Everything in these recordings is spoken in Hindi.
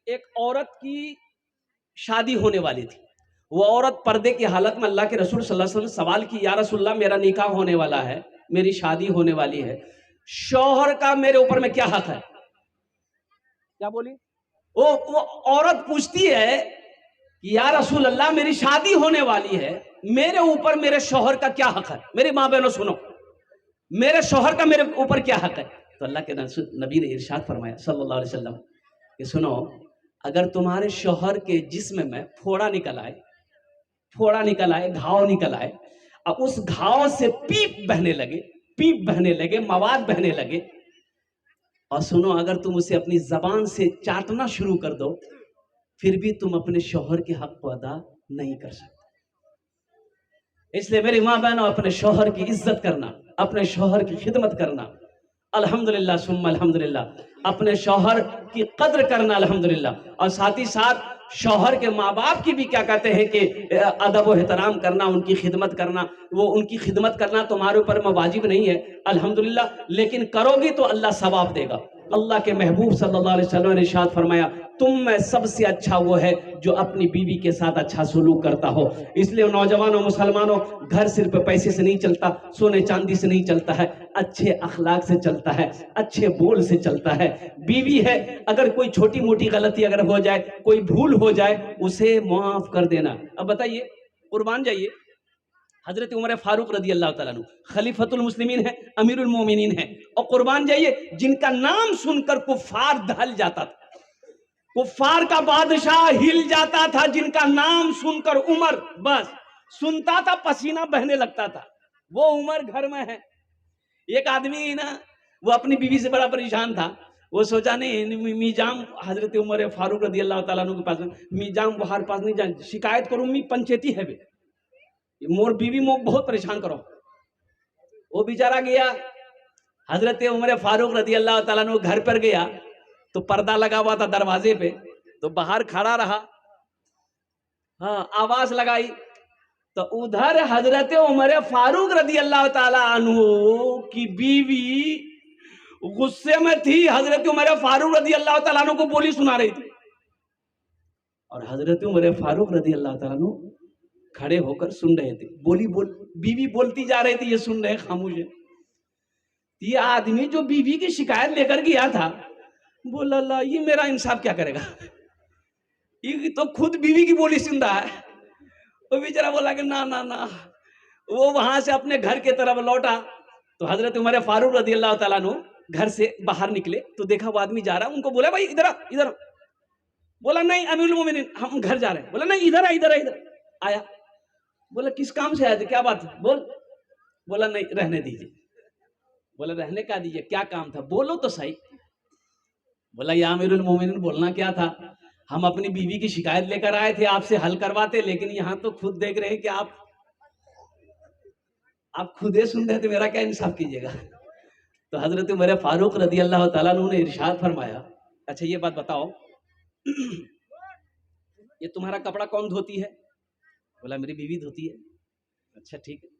एक औरत की शादी होने वाली थी। वो औरत पर्दे की हालत में अल्लाह के रसूल सल्लल्लाहु अलैहि वसल्लम सवाल की, या रसूलल्लाह मेरा निकाह होने वाला है, मेरी शादी होने वाली है, शौहर का मेरे ऊपर में क्या हक है? क्या बोली? वो औरत पूछती है कि या रसूल अल्लाह मेरी शादी होने वाली है, मेरे ऊपर मेरे शौहर का क्या हक है? मेरी माँ बहनों सुनो, मेरे शौहर का मेरे ऊपर क्या हक है? तो अल्लाह के नबी ने इरशाद फरमाया सल्लल्लाहु अलैहि वसल्लम कि सुनो, अगर तुम्हारे शौहर के जिस्म में फोड़ा निकल आए, घाव निकल आए, अब उस घाव से पीप बहने लगे, मवाद बहने लगे, और सुनो अगर तुम उसे अपनी जबान से चाटना शुरू कर दो, फिर भी तुम अपने शौहर के हक को अदा नहीं कर सकते। इसलिए मेरी माँ बहनों, अपने शौहर की इज्जत करना, अपने शौहर की खिदमत करना, अल्हम्दुलिल्लाह सुम्मा अल्हम्दुलिल्लाह, अपने शौहर की कद्र करना अल्हम्दुलिल्लाह, और साथ ही साथ शौहर के माँ बाप की भी क्या कहते हैं कि अदब और एहतराम करना, उनकी खिदमत करना। वो उनकी खिदमत करना तुम्हारे ऊपर में वाजिब नहीं है अल्हम्दुलिल्लाह, लेकिन करोगी तो अल्लाह सवाब देगा। अल्लाह के महबूब सल्लल्लाहु अलैहि वसल्लम ने इरशाद फरमाया, तुम में सबसे अच्छा वो है जो अपनी बीवी के साथ अच्छा सलूक करता हो। इसलिए नौजवानों, मुसलमानों, घर सिर्फ पैसे से नहीं चलता, सोने चांदी से नहीं चलता है, अच्छे अखलाक से चलता है, अच्छे बोल से चलता है। बीवी है, अगर कोई छोटी मोटी गलती अगर हो जाए, कोई भूल हो जाए, उसे माफ कर देना। अब बताइए, कुर्बान जाइए, हजरत उमर फारूक रदी अल्लाह तआला अन्हु खलीफतुल मुस्लिमीन है, अमीरुल मोमिनीन है, और कुर्बान जाइए, जिनका नाम सुनकर कुफार दहल जाता था, कुफार का बादशाह हिल जाता था, जिनका नाम सुनकर उमर बस सुनता था पसीना बहने लगता था। वो उमर घर में है। एक आदमी ना, वो अपनी बीवी से बड़ा परेशान था। वो सोचा नहीं, मीजाम हजरत उमर फारूक रदी अल्लाह तआला अन्हु के पास, मीजाम वहार पास नहीं जाए, शिकायत करूं, मी पंचायती है बे, मोर बीवी मोक बहुत परेशान करो। वो बेचारा गया, हजरत उमर फारूक रदी अल्लाह तआला अन्हु घर पर गया, तो पर्दा लगा हुआ था दरवाजे पे, तो बाहर खड़ा रहा, हाँ आवाज लगाई, तो उधर हजरत उमर फारूक रदी अल्लाह तआला अन्हु की बीवी गुस्से में थी, हजरत उमर फारूक रदी अल्लाह तआला अन्हु को बोली सुना रही थी, और हजरत उमर फारूक रदी अल्लाह तआला अन्हु खड़े होकर सुन रहे थे। बीवी बोलती जा रही थी, ये सुन रहे खामोश है। ये आदमी जो बीवी की शिकायत लेकर गया था, बोला ला, ये मेरा इंसाफ क्या करेगा, ये तो खुद बीवी की बोली सुन रहा है। वो बेचारा बोला कि ना ना ना। वो वहां से अपने घर के तरफ लौटा, तो हजरत उमर फारूक रदी अल्लाह तआला अन्हु घर से बाहर निकले, तो देखा वो आदमी जा रहा, उनको बोला भाई इधर इधर। बोला नहीं अमीरुल मोमिनीन, हम घर जा रहे हैं। बोला नहीं, इधर इधर आया। बोला किस काम से आए थे, क्या बात है, बोल। बोला नहीं रहने दीजिए। बोला रहने का दीजिए, क्या काम था, बोलो तो सही। बोला या अमीरुल मोमिनीन, बोलना क्या था, हम अपनी बीवी की शिकायत लेकर आए थे, आपसे हल करवाते, लेकिन यहां तो खुद देख रहे हैं कि आप खुदे सुन रहे थे, मेरा क्या इंसाफ कीजिएगा। तो हजरत उमर फारूक रदी अल्लाह तआला अन्हु ने इरशाद फरमाया, अच्छा ये बात बताओ, ये तुम्हारा कपड़ा कौन धोती है? बोला मेरी बीवी धोती है। अच्छा ठीक है।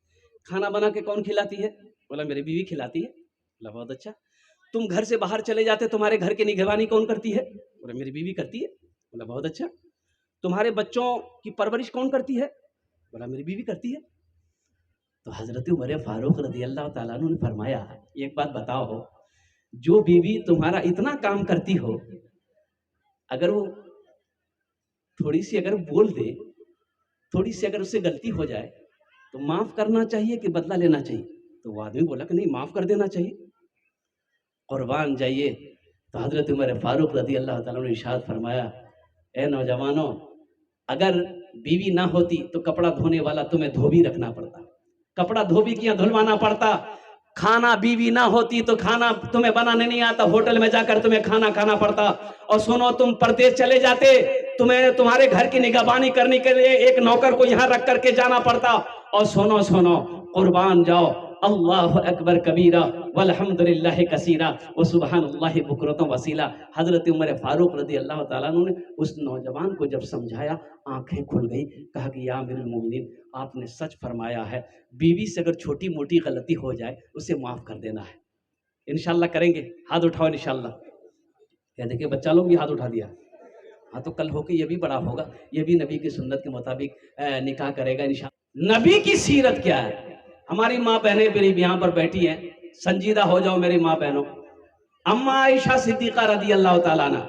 खाना बना के कौन खिलाती है? बोला मेरी बीवी खिलाती है। बोला बहुत अच्छा। तुम घर से बाहर चले जाते, तुम्हारे घर की निगरानी कौन करती है? बोला मेरी बीवी करती है। बोला बहुत अच्छा। तुम्हारे बच्चों की परवरिश कौन करती है? बोला मेरी बीवी करती है। तो हजरत उमर फारूक रदी अल्लाह तआला अन्हु ने फरमाया, एक बात बताओ, जो बीवी तुम्हारा इतना काम करती हो, अगर वो थोड़ी सी अगर बोल दे, थोड़ी सी अगर उससे गलती हो जाए, तो माफ करना चाहिए कि बदला लेना चाहिए? तो वो आदमी बोला कि नहीं, माफ कर देना चाहिए। कुर्बान जाइए, तो हजरत उमर फारूक रदी अल्लाह तआला ने इरशाद फरमाया, ए नौजवानों, अगर बीवी ना होती तो कपड़ा धोने वाला तुम्हें धोबी रखना पड़ता, कपड़ा धोबी किया धुलवाना पड़ता। खाना बीवी ना होती तो खाना तुम्हें बनाने नहीं आता, होटल में जाकर तुम्हें खाना खाना पड़ता। और सुनो, तुम परदेश चले जाते, तुम्हें तुम्हारे घर की निगरानी करने के लिए एक नौकर को यहाँ रख करके जाना पड़ता। और सुनो सुनो, कुर्बान जाओ, अल्लाह अकबर कबीरा वल्हम्दुलिल्लाहि कसीरा व सुबहानल्लाहि बुकरतम वसीला। हजरत उमर फारूक रदी अल्लाह तआला अन्हु ने उस नौजवान को जब समझाया, आंखें खुल गई, कहा कि या अमीरुल मोमिनीन, आपने सच फरमाया है, बीवी से अगर छोटी मोटी गलती हो जाए उसे माफ कर देना है। इंशाल्लाह करेंगे, हाथ उठाओ इंशाल्लाह। क्या देखिए बच्चा लोग भी हाथ उठा दिया। हाँ तो कल होके ये भी बड़ा होगा, ये भी नबी की सुन्नत के मुताबिक निकाह करेगा इंशाअल्लाह। नबी की सीरत क्या है? हमारी माँ बहनें मेरी यहाँ पर बैठी हैं, संजीदा हो जाओ मेरी माँ बहनों। अम्मा आयशा सिद्दीका रदी अल्लाह ताला अन्हा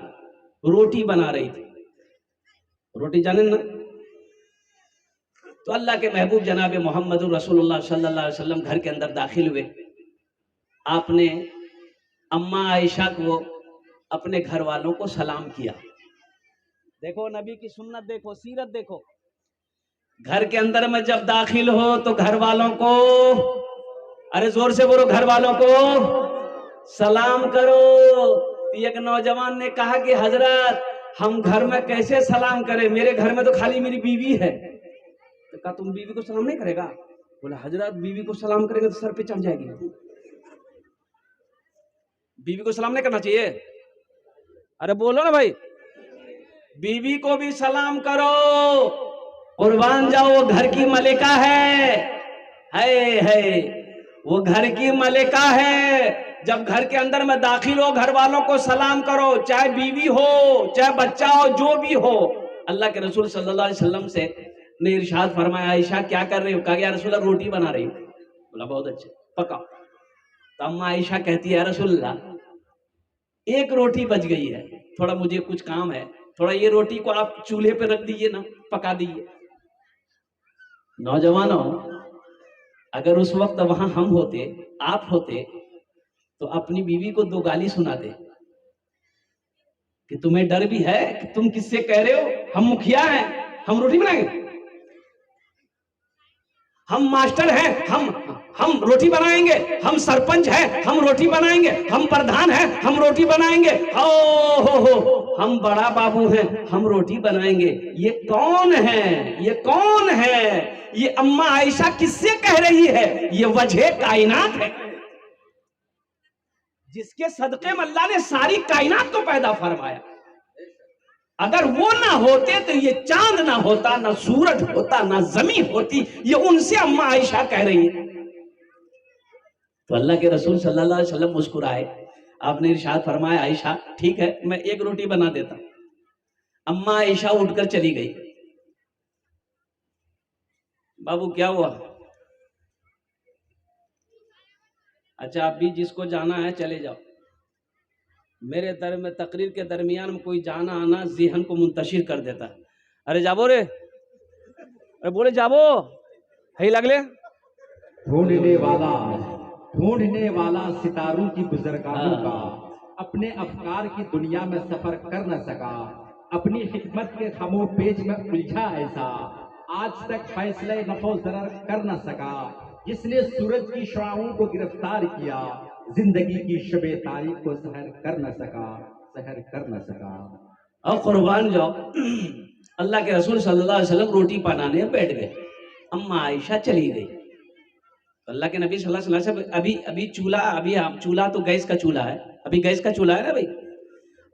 रोटी बना रही थी। रोटी जाने ना, तो अल्लाह के महबूब जनाब मोहम्मद रसूलुल्लाह सल्लल्लाहु अलैहि वसल्लम घर के अंदर दाखिल हुए। आपने अम्मा आयशा को, अपने घर वालों को सलाम किया। देखो नबी की सुन्नत, देखो सीरत देखो। घर के अंदर में जब दाखिल हो तो घर वालों को, अरे जोर से बोलो, घर वालों को सलाम करो। तो एक नौजवान ने कहा कि हजरत हम घर में कैसे सलाम करें, मेरे घर में तो खाली मेरी बीवी है। तो कहा तुम बीवी को सलाम नहीं करेगा? बोला हजरत बीवी को सलाम करेंगे तो सर पे चढ़ जाएगी, बीवी को सलाम नहीं करना चाहिए। अरे बोलो ना भाई, बीवी को भी सलाम करो, कुर्बान जाओ, वो घर की मलिका है, वो घर की मलिका है। जब घर के अंदर में दाखिल हो घर वालों को सलाम करो, चाहे बीवी हो चाहे बच्चा हो, जो भी हो। अल्लाह के रसूल सल्लल्लाहु अलैहि वसल्लम से ने इरशाद फरमाया, आयशा क्या कर रही हो? कहा या रसूल रोटी बना रही हो। बोला बहुत अच्छे, पकाओ। तो अम्मा आयशा कहती है रसूलल्लाह एक रोटी बच गई है, थोड़ा मुझे कुछ काम है, थोड़ा ये रोटी को आप चूल्हे पे रख दीजिए ना, पका दीजिए। नौजवानों, अगर उस वक्त वहां हम होते, आप होते, तो अपनी बीवी को दो गाली सुना दे कि तुम्हें डर भी है कि तुम किससे कह रहे हो? हम मुखिया हैं, हम रोटी बनाएंगे, हम मास्टर हैं, हम रोटी बनाएंगे, हम सरपंच हैं, हम रोटी बनाएंगे, हम प्रधान हैं, हम रोटी बनाएंगे, हो हम बड़ा बाबू हैं, हम रोटी बनाएंगे। ये कौन है? ये कौन है? ये अम्मा आयशा किससे कह रही है? ये वजह कायनात है, जिसके सदके में अल्लाह ने सारी कायनात को पैदा फरमाया। अगर वो ना होते तो ये चांद ना होता, ना सूरज होता, ना जमीन होती। ये उनसे अम्मा आयशा कह रही है। तो अल्लाह के रसूल सल्लल्लाहु अलैहि वसल्लम मुस्कुराए। आपने इरशाद फरमाया, आयशा ठीक है मैं एक रोटी बना देता। अम्मा आयशा उठकर चली गई। बाबू क्या हुआ? अच्छा आप भी जिसको जाना है चले जाओ। मेरे दर में तकरीर के दरमियान में कोई जाना आना ज़हन को मुंतशिर कर देता है। अरे जाबो रे, अरे बोले जाबो है लगले ढूंढने वाला सितारों की गुजरगाहों का, अपने अफकार की दुनिया में सफर कर न सका, अपनी हिकमत के खमो पेच में उलझा ऐसा, आज तक फैसले नफो जरर कर न सका, जिसने सूरज की शुआओं को गिरफ्तार किया, जिंदगी की शबे तारीख को सहर कर न सका। और कुर्बान जाओ, अल्लाह के रसूल सल्लल्लाहु अलैहि वसल्लम रोटी बनाने बैठ गए। अम्मा आयशा चली गई। अल्लाह के नबी सल्लल्लाहु अलैहि वसल्लम अभी चूल्हा तो गैस का चूल्हा है, अभी गैस का चूल्हा है ना भाई,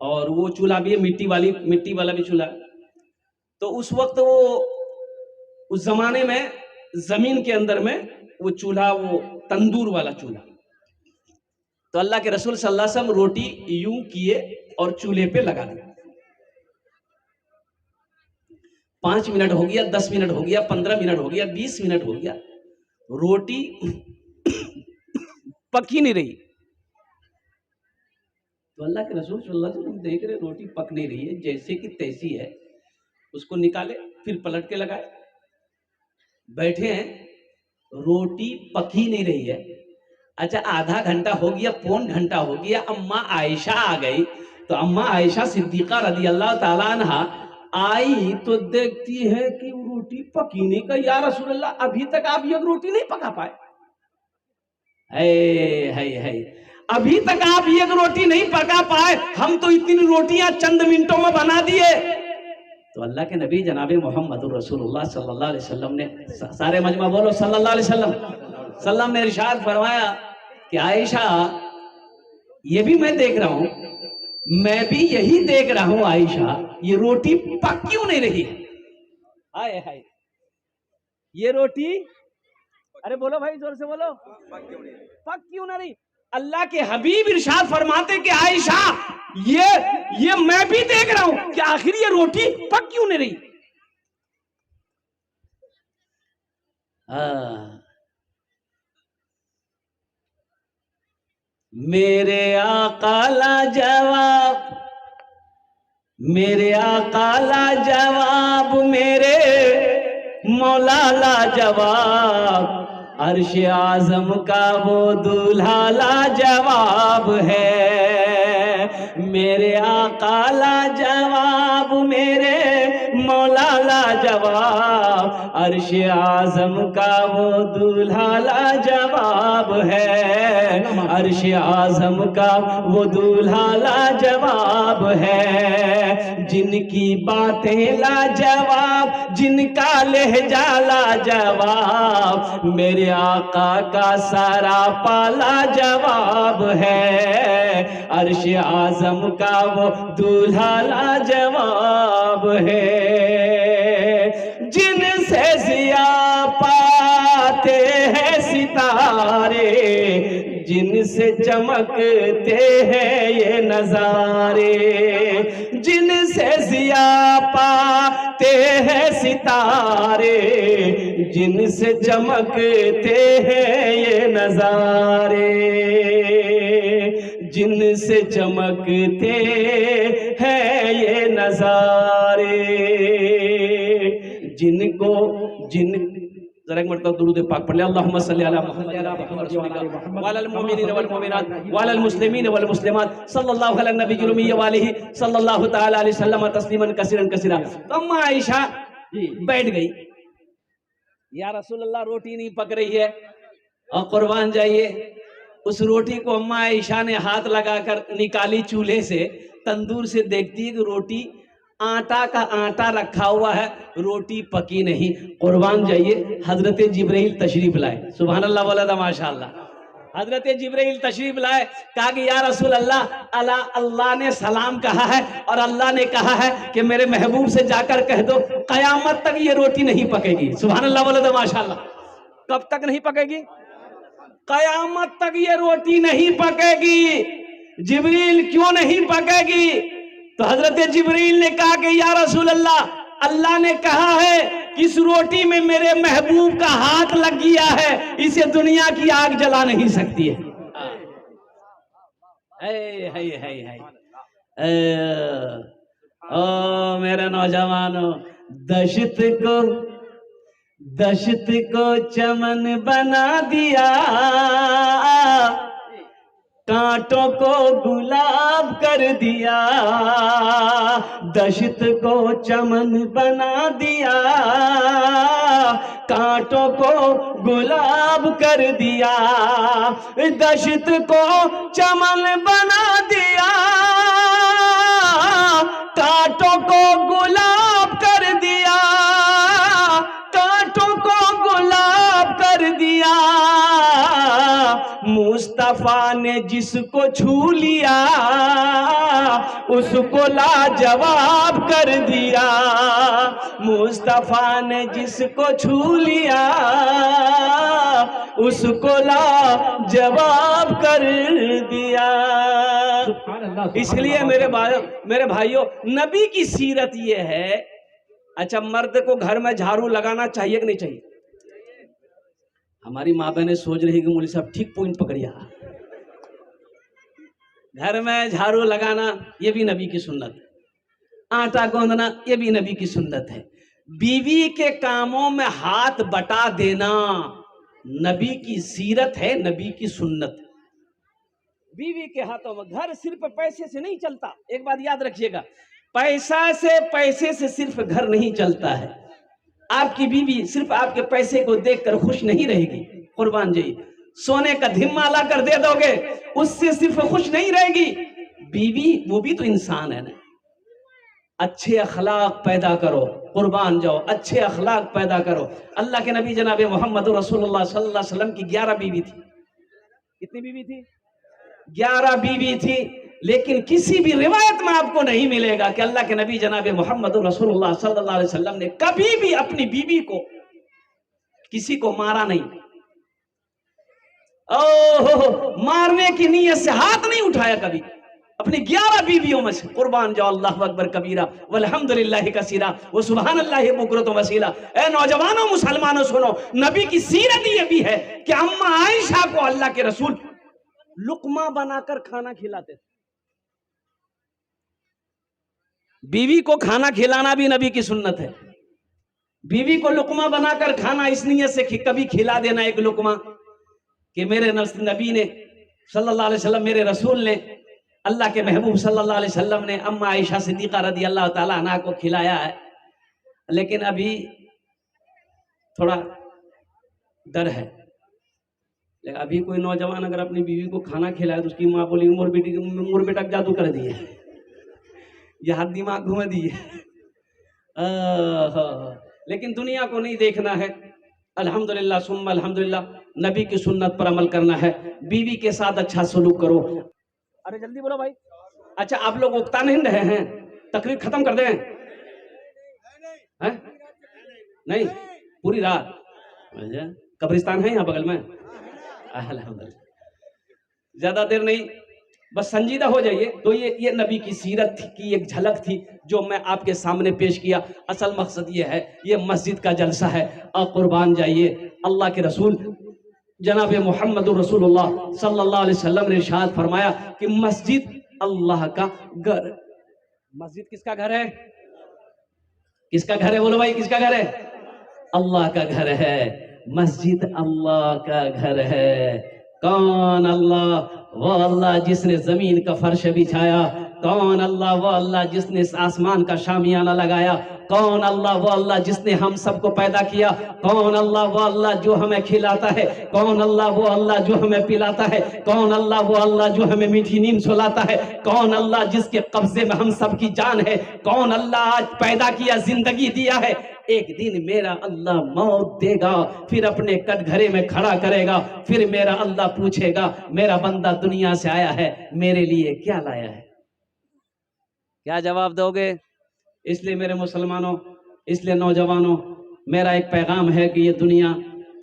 और वो चूल्हा भी है मिट्टी वाला भी चूल्हा। तो उस वक्त वो उस जमाने में जमीन के अंदर में वो चूल्हा, वो तंदूर वाला चूल्हा। तो अल्लाह के रसूल सल्लल्लाहु अलैहि वसल्लम रोटी यूं किए और चूल्हे पे लगा दी। 5 मिनट हो गया, 10 मिनट हो गया, 15 मिनट हो गया, 20 मिनट हो गया, रोटी पक ही नहीं रही। तो अल्लाह के रसूल सल्लल्लाहु अलैहि वसल्लम देख रहे रोटी पक नहीं रही है, जैसे कि तैसी है। उसको निकाले, फिर पलट के लगाए, बैठे हैं, रोटी पक ही नहीं रही है। अच्छा आधा घंटा हो गया, पौन घंटा हो गया, अम्मा आयशा आ गई। तो अम्मा आयशा सिद्दीका रदी अल्लाह ताला अन्हा आई तो देखती है कि रोटी पकी नहीं। का या रसूल अल्लाह अभी तक आप ये रोटी नहीं पका पाए? है अभी तक आप ये रोटी नहीं पका पाए, हम तो इतनी रोटियां चंद मिनटों में बना दिए। तो अल्लाह के नबी जनाबे मोहम्मद रसूलुल्लाह सल्लल्लाहु अलैहि वसल्लम ने, सारे मजमा बोलो सल्लल्लाहु अलैहि वसल्लम ने इरशाद फरमाया कि आयशा ये भी मैं देख रहा हूं, मैं भी यही देख रहा हूं आयशा, ये रोटी पक क्यों नहीं रही? हाय हाय, ये रोटी, अरे बोलो भाई जोर से बोलो, पक क्यों नहीं रही? अल्लाह के हबीब इरशाद फरमाते कि आयशा ये मैं भी देख रहा हूं कि आखिर ये रोटी पक क्यों नहीं रही। मेरे आका लाजवाब, मेरे आका लाजवाब, मेरे मौला लाजवाब, अर्श आजम का वो दूल्हा लाजवाब है। मेरे आका लाजवाब, मेरे मौला लाजवाब, अर्श आजम का वो दूल्हा लाजवाब है। अर्श आजम का वो दूल्हा लाजवाब है। जिनकी बातें लाजवाब, जिनका लहजा लाजवाब, मेरे आका का सारा पाला जवाब है। अर्श आजम का वो दूल्हा लाजवाब है। जिनसे जिया पाते हैं सितारे, जिनसे चमकते हैं ये नजारे, जिनसे जिया पाते हैं सितारे, जिनसे चमकते हैं ये नजारे, जिनसे चमकते हैं ये नजारे, जिनको जरा एक मरतबा दुरूद पाक पढ़ ले। अल्लाहुम्मा सल्ली अला मुहम्मद व अलल मुमिनीन वल मुमिनात व अलल मुस्लिमीन वल मुस्लिमात सल्लल्लाहु अला नबील उम्मी व आलिहि सल्लल्लाहु तआला अलैहि वसल्लम तस्लीमन कसीरन कसीरा। तो अम्मा आयशा बैठ गई, या रसूल अल्लाह रोटी नहीं पक रही है, और कुर्बान जाइए उस रोटी को अम्मा आयशा ने हाथ लगाकर निकाली चूल्हे से, तंदूर से, देखती है कि रोटी आटा का आटा रखा हुआ है, रोटी पकी नहीं। कुर्बान जाइए हजरत जिब्राइल तशरीफ लाए, सुभान अल्लाह बोला था माशाअल्लाह। हजरत जिब्राइल तशरीफ लाए, कहा कि या रसूल अल्लाह अल्लाह ने सलाम कहा है और अल्लाह ने कहा है कि मेरे महबूब से जाकर कह दो कयामत तक ये रोटी नहीं पकेगी। सुभान अल्लाह बोला था माशाअल्लाह। कब तक नहीं पकेगी? कयामत तक ये रोटी नहीं पकेगी। जिब्रील क्यों नहीं पकेगी? तो हजरत जिब्रील ने कहा कि या रसूल अल्लाह, अल्लाह ने कहा है कि इस रोटी में मेरे महबूब का हाथ लग गया है, इसे दुनिया की आग जला नहीं सकती है। ओ मेरे नौजवानों, दशत को चमन बना दिया, कांटों को गुलाब कर दिया। दशत को चमन बना दिया, कांटों को गुलाब कर दिया। दशत को चमन बना दिया, कांटों को गुलाब कर दिया, कांटों को गुलाब कर दिया। मुस्तफा ने जिसको छू लिया, उसको लाजवाब कर दिया। मुस्तफा ने जिसको छू लिया, उसको लाजवाब कर दिया। इसलिए मेरे भाइयों, नबी की सीरत ये है। अच्छा, मर्द को घर में झाड़ू लगाना चाहिए कि नहीं चाहिए? हमारी माँ बहनें सोच रही कि मौलवी साहब ठीक पॉइंट पकड़िया। घर में झाड़ू लगाना ये भी नबी की सुन्नत है, आटा गूंदना ये भी नबी की सुन्नत है, बीवी के कामों में हाथ बटा देना नबी की सीरत है, नबी की सुन्नत है। बीवी के हाथों में, घर सिर्फ पैसे से नहीं चलता। एक बात याद रखिएगा, पैसे से सिर्फ घर नहीं चलता है। आपकी बीवी सिर्फ आपके पैसे को देखकर खुश नहीं रहेगी। कुर्बान जी, सोने का धिम्मा ला कर दे दोगे, उससे सिर्फ खुश नहीं रहेगी बीवी, वो भी तो इंसान है ना। अच्छे अखलाक पैदा करो, कुर्बान जाओ, अच्छे अखलाक पैदा करो। अल्लाह के नबी जनाब मोहम्मद रसूलुल्लाह सल्लल्लाहु अलैहि वसल्लम की 11 बीवी थी। कितनी बीवी थी? 11 बीवी थी। लेकिन किसी भी रिवायत में आपको नहीं मिलेगा कि अल्लाह के नबी जनाब मोहम्मद रसूलुल्लाह सल्लल्लाहु अलैहि वसल्लम ने कभी भी अपनी बीवी को, किसी को मारा नहीं, ओहो, मारने की नीयत से हाथ नहीं उठाया कभी। अपनी 11 बीवियों में से कुर्बान जाओ, अल्लाह अकबर कबीरा वल्हम्दुलिल्लाहि कसीरा व सुबहानल्लाहि बुकरतु वसीला। ए नौजवानों मुसलमानों सुनो, नबी की सीरत ये भी है कि अम्मा आयशा को अल्लाह के रसूल लुकमा बनाकर खाना खिलाते थे। बीवी को खाना खिलाना भी नबी की सुन्नत है। बीवी को लुकमा बनाकर खाना इस नियत से कि कभी खिला देना एक लुकमा, कि मेरे नबी ने सल्लल्लाहु अलैहि वसल्लम, मेरे रसूल ने, अल्लाह के महबूब सल्लल्लाहु अलैहि वसल्लम ने अम्मा आयशा सिद्दीक़ा रदी अल्लाह ताला अन्हा को खिलाया है। लेकिन अभी थोड़ा डर है। लेकिन अभी कोई नौजवान अगर अपनी बीवी को खाना खिलाए तो उसकी माँ बोली उम्र बेटा जादू कर दिए, यह हाथ दिमाग घुमा दिए। लेकिन दुनिया को नहीं देखना है। अल्हम्दुलिल्लाह सुम्मा अल्हम्दुलिल्लाह, नबी की सुन्नत पर अमल करना है। बीवी के साथ अच्छा सलूक करो। अरे जल्दी बोलो भाई। अच्छा, आप लोग उकता नहीं रहे हैं? तकरीर खत्म कर दें? हैं? नहीं, पूरी रात। कब्रिस्तान है यहाँ बगल में? अल्हम्दुलिल्लाह, ज्यादा देर नहीं, बस संजीदा हो जाइए। तो ये नबी की सीरत की एक झलक थी जो मैं आपके सामने पेश किया। असल मकसद ये है, ये मस्जिद का जलसा है। और कुर्बान जाइए, अल्लाह के रसूल जनाब मोहम्मद रसूलुल्लाह सल्लल्लाहु अलैहि वसल्लम ने इरशाद फरमाया कि मस्जिद अल्लाह का घर। मस्जिद किसका घर है? किसका घर है? बोलो भाई, किसका घर है? अल्लाह का घर है। मस्जिद अल्लाह का घर है। कौन अल्लाह? वो अल्लाह जिसने जमीन का फर्श बिछाया। कौन अल्लाह? वो अल्लाह जिसने आसमान का शामियाना लगाया। कौन अल्लाह? वो अल्लाह जिसने हम सबको पैदा किया। कौन अल्लाह? वो अल्लाह जो हमें खिलाता है। कौन अल्लाह? वो अल्लाह जो हमें पिलाता है। कौन अल्लाह? वो अल्लाह जो हमें मीठी नींद सुलाता है। कौन अल्लाह जिसके कब्जे में हम सब की जान है। कौन अल्लाह आज पैदा किया, जिंदगी दिया है। एक दिन मेरा अल्लाह मौत देगा, फिर अपने कटघरे में खड़ा करेगा, फिर मेरा अल्लाह पूछेगा, मेरा बंदा दुनिया से आया है, मेरे लिए क्या लाया है? क्या जवाब दोगे? इसलिए मेरे मुसलमानों, इसलिए नौजवानों, मेरा एक पैगाम है कि ये दुनिया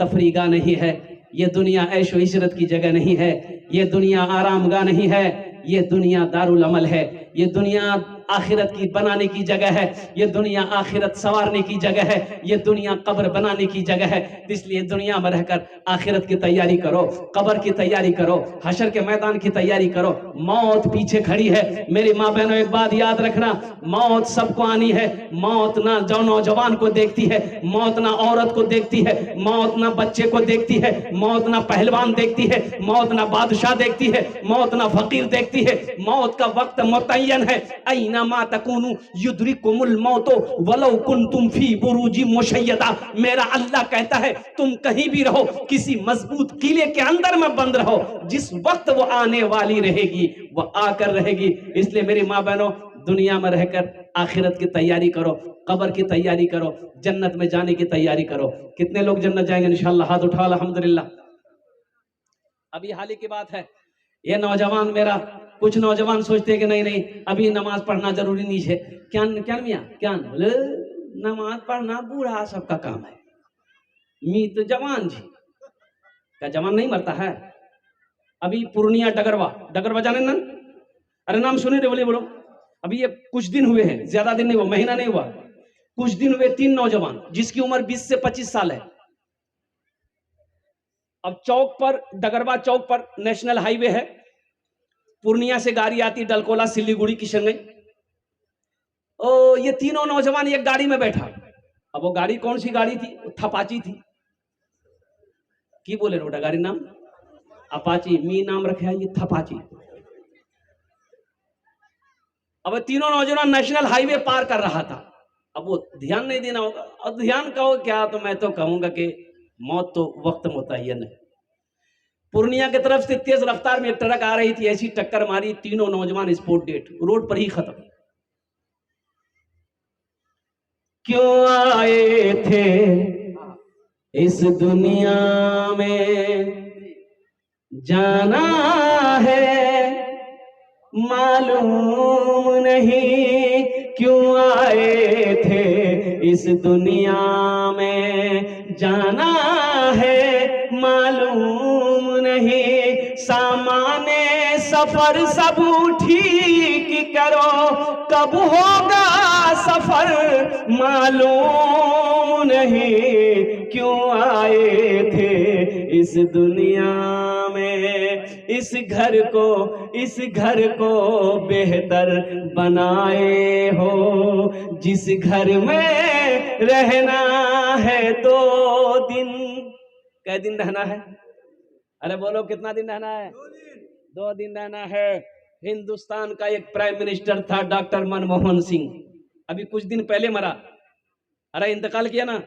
तफरीगा नहीं है, ये दुनिया ऐशो इशरत की जगह नहीं है, ये दुनिया आरामगाह नहीं है, ये दुनिया दारुल अमल है, ये दुनिया आखिरत की बनाने की जगह है, ये दुनिया आखिरत संवारने की जगह है, ये दुनिया कब्र बनाने की जगह है। इसलिए दुनिया में रहकर आखिरत की तैयारी करो, कब्र की तैयारी करो, हशर के मैदान की तैयारी करो। मौत पीछे खड़ी है। मेरी माँ बहनों, एक बात याद रखना, मौत सबको आनी है। मौत ना जो नौजवान को देखती है, मौत ना औरत को देखती है, मौत ना बच्चे को देखती है, मौत ना पहलवान देखती है, मौत ना बादशाह देखती है, मौत ना फकीर देखती है। मौत का वक्त मुतय्यन है। ऐना मा तकूनु युद्रिकुमुल मौतो वलौ कुंतुम फी बुरूजी मुशय्यदा। मेरा अल्लाह कहता है, तुम कहीं भी रहो, किसी मजबूत किले के अंदर में बंद रहो, जिस वक्त वो आने वाली रहेगी वो आकर रहेगी। इसलिए मेरी माँ बहनों, दुनिया में रहकर आखिरत की तैयारी करो, कब्र की तैयारी करो, जन्नत में जाने की तैयारी करो। कितने लोग जन्नत जाएंगे इंशाअल्लाह? हाथ उठाओ अल्हम्दुलिल्लाह। अभी हाल ही की बात है, ये नौजवान मेरा, कुछ नौजवान सोचते हैं कि नहीं नहीं अभी नमाज पढ़ना जरूरी नहीं है। क्या क्या मियाँ क्या? बोले नमाज पढ़ना बूढ़ा सबका काम है, मी तो जवान जी क्या जवान नहीं मरता है? अभी पूर्णिया डगरवा जाने ना? अरे नाम सुने रे? बोले बोलो। अभी ये कुछ दिन हुए हैं, ज्यादा दिन नहीं हुआ, महीना नहीं हुआ, कुछ दिन हुए, 3 नौजवान जिसकी उम्र 20 से 25 साल है। अब चौक पर, डगरवा चौक पर नेशनल हाईवे है, पूर्णिया से गाड़ी आती, डलकोला, सिलीगुड़ी, किशनगंज। ओ ये तीनों नौजवान एक गाड़ी में बैठा। अब वो गाड़ी कौन सी गाड़ी थी? थपाची थी। की बोले रोटा गाड़ी नाम? अपाची। मी नाम रखे है ये थपाची। अब तीनों नौजवान नेशनल हाईवे पार कर रहा था। अब वो ध्यान नहीं देना होगा, और ध्यान कहो क्या, तो मैं तो कहूंगा कि मौत तो वक्त मुतय्यन है। पूर्णिया की तरफ से तेज रफ्तार में एक ट्रक आ रही थी, ऐसी टक्कर मारी, तीनों नौजवान स्पॉट डेट, रोड पर ही खत्म। क्यों आए थे इस दुनिया में, जाना है मालूम नहीं। क्यों आए थे इस दुनिया में, जाना है मालूम नहीं, सामाने सफर सब ठीक करो, कब होगा सफर मालूम नहीं, क्यों आए थे इस दुनिया में, इस घर को बेहतर बनाए हो, जिस घर में रहना है 2 दिन। कै दिन रहना है? अरे बोलो कितना दिन रहना है? 2 दिन रहना है। हिंदुस्तान का एक प्राइम मिनिस्टर था डॉक्टर मनमोहन सिंह, अभी कुछ दिन पहले मरा, अरे इंतकाल किया ना,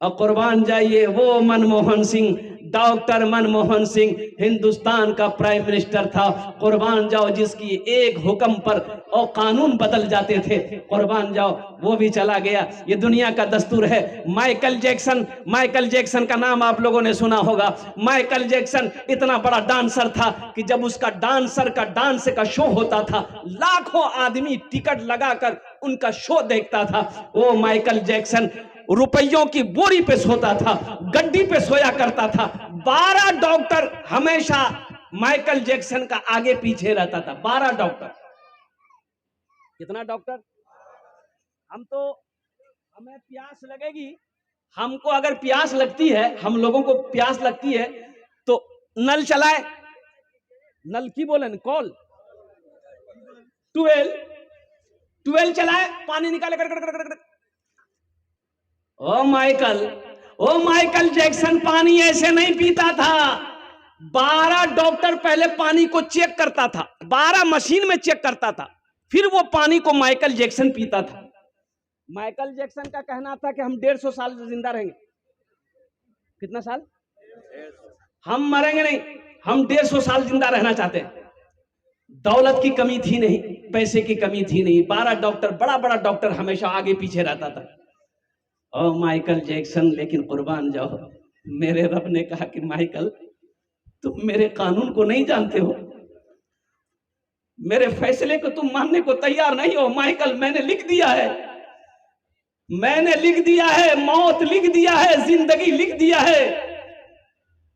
और कुर्बान जाइए वो मनमोहन सिंह, डॉक्टर मनमोहन सिंह हिंदुस्तान का प्राइम मिनिस्टर था, कुर्बान जाओ, जिसकी एक हुक्म पर और कानून बदल जाते थे, कुर्बान जाओ, वो भी चला गया। ये दुनिया का दस्तूर है। माइकल जैक्सन का नाम आप लोगों ने सुना होगा। माइकल जैक्सन इतना बड़ा डांसर था कि जब उसका डांस का शो होता था, लाखों आदमी टिकट लगाकर उनका शो देखता था। वो माइकल जैक्सन रुपयों की बोरी पे सोता था, गड्डी पे सोया करता था। 12 डॉक्टर हमेशा माइकल जैक्सन का आगे पीछे रहता था। 12 डॉक्टर। कितना डॉक्टर? हमें प्यास लगेगी, हमको अगर प्यास लगती है, हम लोगों को प्यास लगती है तो नल चलाए, नल की बोले कॉल, 12 चलाए, पानी निकाले कर। ओ माइकल जैक्सन पानी ऐसे नहीं पीता था। 12 डॉक्टर पहले पानी को चेक करता था, 12 मशीन में चेक करता था, फिर वो पानी को माइकल जैक्सन पीता था। माइकल जैक्सन का कहना था कि हम 150 साल जिंदा रहेंगे। कितना साल? हम मरेंगे नहीं, हम 150 साल जिंदा रहना चाहते हैं। दौलत की कमी थी नहीं, पैसे की कमी थी नहीं। 12 डॉक्टर, बड़ा डॉक्टर हमेशा आगे पीछे रहता था। और माइकल जैक्सन, लेकिन कुर्बान जाओ, मेरे रब ने कहा कि माइकल तुम मेरे कानून को नहीं जानते हो, मेरे फैसले को तुम मानने को तैयार नहीं हो। माइकल, मैंने लिख दिया है, मौत लिख दिया है, जिंदगी लिख दिया है।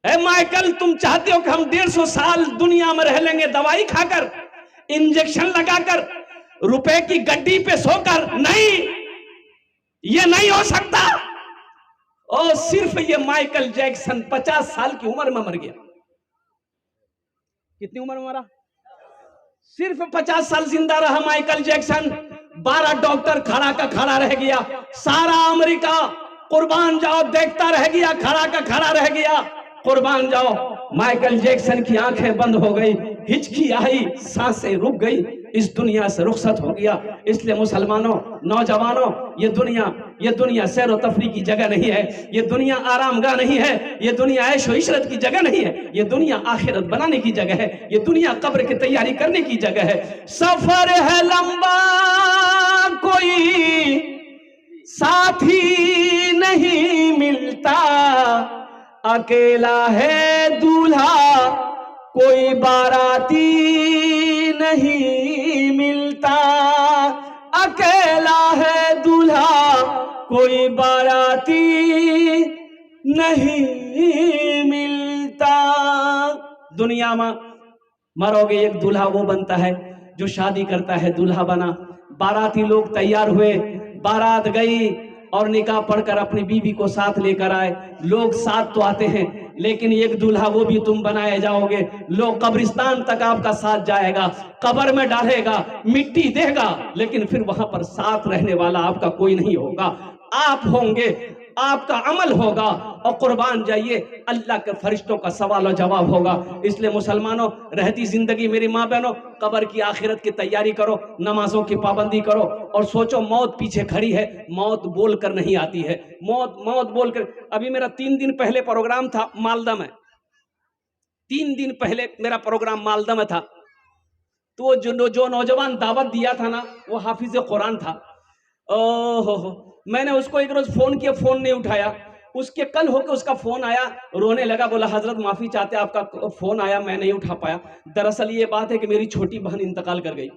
माइकल, तुम चाहते हो कि हम 150 साल दुनिया में रह लेंगे, दवाई खाकर, इंजेक्शन लगाकर, रुपए की गड्डी पे सोकर? नहीं, ये नहीं हो सकता। और सिर्फ ये माइकल जैक्सन 50 साल की उम्र में मर गया। कितनी उम्र में मरा? सिर्फ 50 साल जिंदा रहा माइकल जैक्सन। 12 डॉक्टर खड़ा का खड़ा रह गया। सारा अमेरिका कुर्बान जाओ देखता रह गया, खड़ा का खड़ा रह गया। कुर्बान जाओ, माइकल जैक्सन की आंखें बंद हो गई, हिचकी आई, सांसें रुक गई, इस दुनिया से रुखसत हो गया। इसलिए मुसलमानों, नौजवानों, ये दुनिया सैर व तफरी की जगह नहीं है, ये दुनिया आरामगाह नहीं है, ये दुनिया ऐश व इशरत की जगह नहीं है, ये दुनिया आखिरत बनाने की जगह है, ये दुनिया कब्र की तैयारी करने की जगह है। सफर है लंबा, कोई साथी नहीं मिलता, अकेला है दूल्हा, कोई बाराती नहीं मिलता, अकेला है दूल्हा, कोई बाराती नहीं मिलता। दुनिया में मरोगे, एक दूल्हा वो बनता है जो शादी करता है, दूल्हा बना। बाराती लोग तैयार हुए, बारात गई और निकाह पढ़कर अपनी बीवी को साथ लेकर आए। लोग साथ तो आते हैं, लेकिन एक दूल्हा वो भी तुम बनाए जाओगे। लोग कब्रिस्तान तक आपका साथ जाएगा, कब्र में डालेगा, मिट्टी देगा, लेकिन फिर वहां पर साथ रहने वाला आपका कोई नहीं होगा। आप होंगे, आपका अमल होगा, और कुर्बान जाइए, अल्लाह के फरिश्तों का सवाल और जवाब होगा। इसलिए मुसलमानों, रहती जिंदगी मेरी माँ बहनों, कब्र की आखिरत की तैयारी करो, नमाजों की पाबंदी करो, और सोचो मौत पीछे खड़ी है। मौत बोल कर नहीं आती है, मौत बोल कर। अभी मेरा 3 दिन पहले प्रोग्राम था मालदा में, 3 दिन पहले मेरा प्रोग्राम मालदा में था। तो जो नौजवान दावत दिया था ना, वो हाफिज कुरान था। ओहो, मैंने उसको एक रोज फोन किया, फोन नहीं उठाया। उसके कल होकर उसका फोन आया, रोने लगा, बोला हजरत माफी चाहते, आपका फोन आया, मैं नहीं उठा पाया। दरअसल ये बात है कि मेरी छोटी बहन इंतकाल कर गई।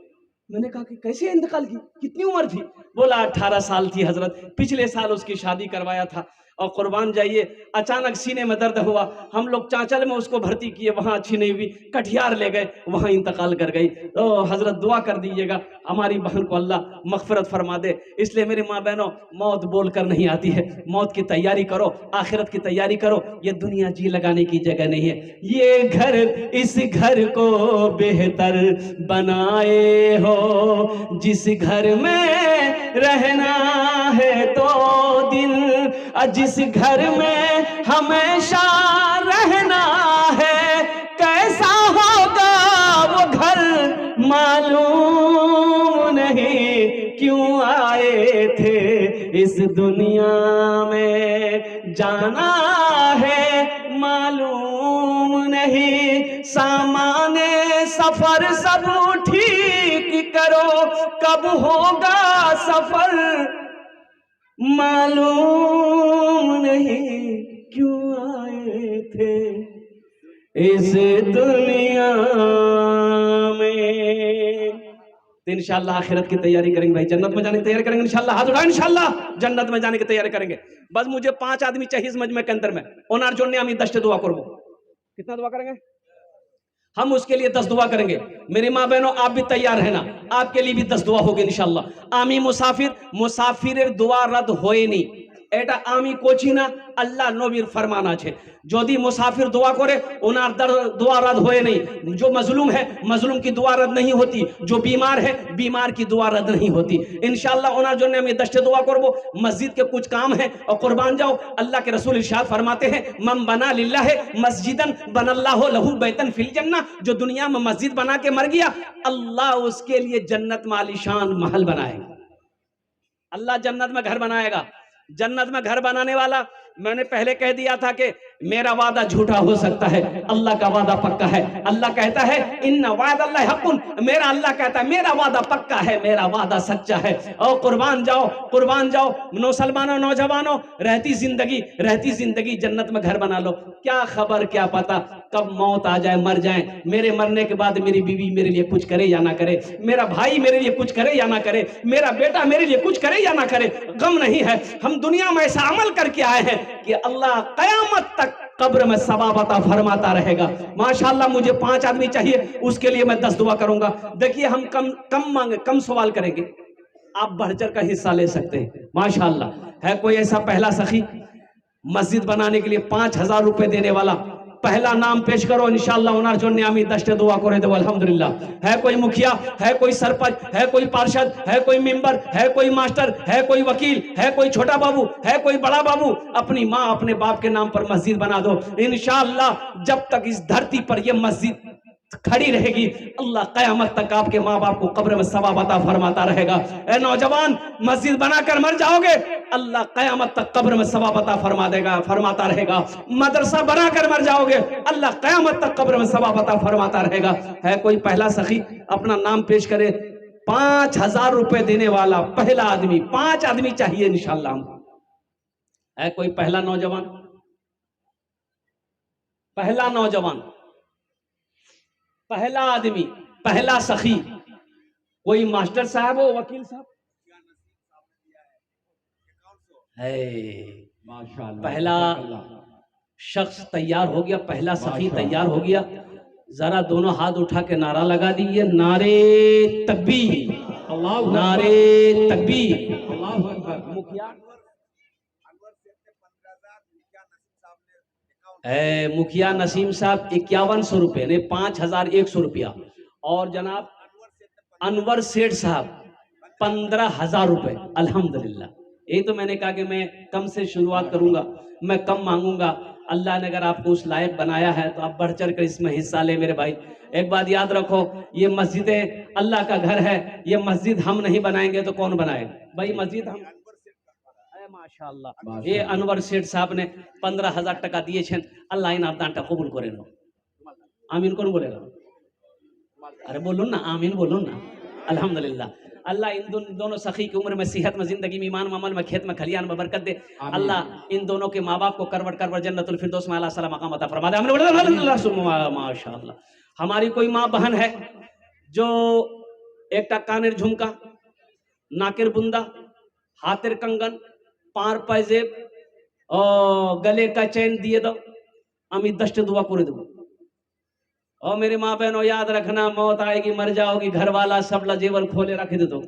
मैंने कहा कि कैसे इंतकाल की, कितनी उम्र थी? बोला 18 साल थी हजरत, पिछले साल उसकी शादी करवाया था। और कुर्बान जाइए, अचानक सीने में दर्द हुआ, हम लोग चांचल में उसको भर्ती किए, वहाँ अच्छी नहीं हुई, कटिहार ले गए, वहाँ इंतकाल कर गई। तो हजरत दुआ कर दीजिएगा हमारी बहन को अल्लाह मगफरत फरमा दे। इसलिए मेरी माँ बहनों, मौत बोल कर नहीं आती है, मौत की तैयारी करो, आखिरत की तैयारी करो। ये दुनिया जी लगाने की जगह नहीं है। ये घर, इस घर को बेहतर बनाए हो, जिस घर में रहना है तो दिन, जिस घर में हमेशा रहना है, कैसा होगा वो घर मालूम नहीं, क्यों आए थे इस दुनिया में, जाना है मालूम नहीं। सामाने सफर सब ठीक करो, कब होगा सफर मालूम नहीं, क्यों आए थे इस दुनिया में। तो इंशाअल्लाह आखिरत की तैयारी करेंगे भाई, जन्नत में जाने की तैयारी करेंगे इंशाअल्लाह। हाथ उठाओ, इंशाअल्लाह जन्नत में जाने की तैयारी करेंगे। बस मुझे 5 आदमी चाहिए इस मजमे के अंदर में, ओनार जोड़ने आमी 10 दुआ करबो। कितना दुआ करेंगे हम? उसके लिए 10 दुआ करेंगे। मेरी माँ बहनों, आप भी तैयार है ना? आपके लिए भी 10 दुआ होगी इंशाअल्लाह। आमी मुसाफिर, मुसाफिर दुआ रद्द होए नहीं, এটা আমি কোচি না, আল্লাহ নবীর ফরমান আছে। যদি মুসাফির दुआ करे उनार दुआ रद्द होए नहीं। जो मजलूम है, मजलूम की दुआ रद्द नहीं होती। जो बीमार है, बीमार की दुआ रद्द नहीं होती। इंशाअल्लाह उनार जोने हम 10 दुआ करबो। मस्जिद के कुछ काम है और कुर्बान जाओ। अल्लाह के रसूल इरशाद फरमाते हैं, मन बना लिल्लाह मस्जिदन बनल्लाहु लहू बैतन फिल जन्नह। जो दुनिया में मस्जिद बना के मर गया, अल्लाह उसके लिए जन्नत में आलीशान महल बनाएगा। अल्लाह जन्नत में घर बनाएगा। जन्नत में घर बनाने वाला, मैंने पहले कह दिया था कि मेरा वादा झूठा हो सकता है, अल्लाह का वादा पक्का है। अल्लाह कहता है इन्ना वादा अल्लाह हक़्क़ुन, मेरा अल्लाह कहता है मेरा वादा पक्का है, मेरा वादा सच्चा है। और कुर्बान जाओ, कुर्बान जाओ मुसलमानों, नौजवानों, रहती जिंदगी जन्नत में घर बना लो। क्या खबर, क्या पता कब मौत आ जाए, मर जाए। मेरे मरने के बाद मेरी बीवी मेरे लिए कुछ करे या ना करे, मेरा भाई मेरे लिए कुछ करे या ना करे, मेरा बेटा मेरे लिए कुछ करे या ना करे, गम नहीं है। हम दुनिया में ऐसा अमल करके आए हैं कि अल्लाह कयामत तक कब्र में सवाब अता फरमाता रहेगा। माशाअल्लाह मुझे 5 आदमी चाहिए, उसके लिए मैं 10 दुआ करूंगा। देखिए हम कम सवाल करेंगे, आप बढ़-चढ़ का हिस्सा ले सकते हैं। माशाअल्लाह है कोई ऐसा पहला सखी मस्जिद बनाने के लिए 5000 रुपए देने वाला? पहला नाम पेश करो इंशाअल्लाह। उनार जोन्ने आमी 10 दुआ करे दो अल्हम्दुलिल्लाह। है कोई मुखिया, है कोई सरपंच, है कोई पार्षद, है कोई मेंबर, है कोई मास्टर, है कोई वकील, है कोई छोटा बाबू, है कोई बड़ा बाबू? अपनी माँ अपने बाप के नाम पर मस्जिद बना दो इंशाअल्लाह। जब तक इस धरती पर यह मस्जिद खड़ी रहेगी, अल्लाह कयामत तक आपके माँ बाप को कब्र में सवाब अता फरमाता रहेगा। ए नौजवान, मस्जिद बनाकर मर जाओगे, अल्लाह कयामत तक कब्र में सवाब अता फरमाता रहेगा। मदरसा बनाकर मर जाओगे, अल्लाह कयामत तक कब्र में सवाब अता फरमाता रहेगा। है कोई पहला सखी अपना नाम पेश करे? 5000 रुपए देने वाला पहला आदमी, 5 आदमी चाहिए इंशाअल्लाह। है कोई पहला नौजवान? पहला नौजवान, पहला आदमी, पहला सखी, कोई मास्टर साहब हो, वकील साहब है? माशाअल्लाह, पहला शख्स तैयार हो गया, पहला सखी तैयार हो गया। जरा दोनों हाथ उठा के नारा लगा दीजिए, नारे तकबीर, नारे तकबीर, अल्लाहु अकबर। मुखिया मुखिया नसीम साहब 5100 रुपये ने 5100 रुपया। और जनाब अनवर सेठ साहब 15000 रुपये। अल्हम्दुलिल्लाह। यही तो मैंने कहा कि मैं कम से शुरुआत करूंगा, मैं कम मांगूंगा। अल्लाह ने अगर आपको उस लायक बनाया है तो आप बढ़ चढ़ कर इसमें हिस्सा ले मेरे भाई। एक बात याद रखो, ये मस्जिदें अल्लाह का घर है, ये मस्जिद हम नहीं बनाएंगे तो कौन बनाएगा भाई? मस्जिद हम माशाअल्लाह। ये अनवर सेठ साहब ने 15000 টাকা দিয়েছেন। আল্লাহ ইনার দানটা কবুল করে নাও। আমিন কোন বলেगा? अरे बोलून ना, आमीन बोलून ना। अल्हम्दुलिल्लाह। अल्लाह इन दोनों सखी की उम्र में, सेहत में, जिंदगी में, ईमान में, अमल में, खेत में, खलियान में बरकत दे। अल्लाह इन दोनों के माँ बाप को करवट जन्नतुल फिरदौस में आला सलाम मकाम अता फरमा दे। हमने बोला अल्हम्दुलिल्लाह माशाअल्लाह। हमारी कोई माँ बहन है जो एक कानेर झुमका, नाकेर बुंदा, हाथेर कंगन, पार पायजेब, और गले का चैन दिए दो, আমি 10টা दुआ করে দেব। और मेरे माँ बहनों याद रखना, मौत आएगी, मर जाओगी, घर वाला सबला जेवर खोले रख दे दो।